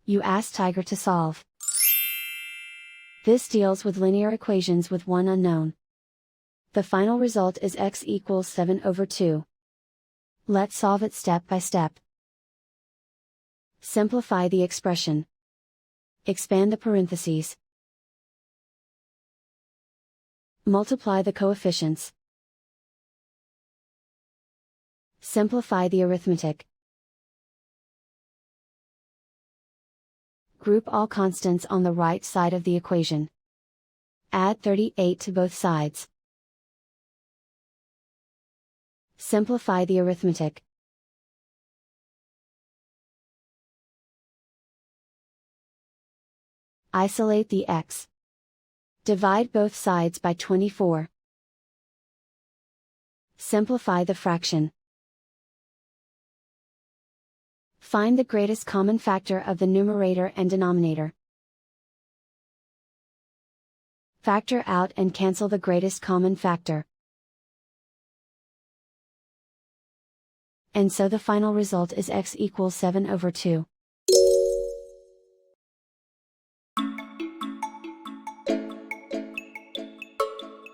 You ask Tiger to solve. This deals with linear equations with one unknown. The final result is x equals 7/2. Let's solve it step by step. Simplify the expression. Expand the parentheses. Multiply the coefficients. Simplify the arithmetic. Group all constants on the right side of the equation. Add 38 to both sides. Simplify the arithmetic. Isolate the x. Divide both sides by 24. Simplify the fraction. Find the greatest common factor of the numerator and denominator. Factor out and cancel the greatest common factor. And so the final result is x equals 7/2.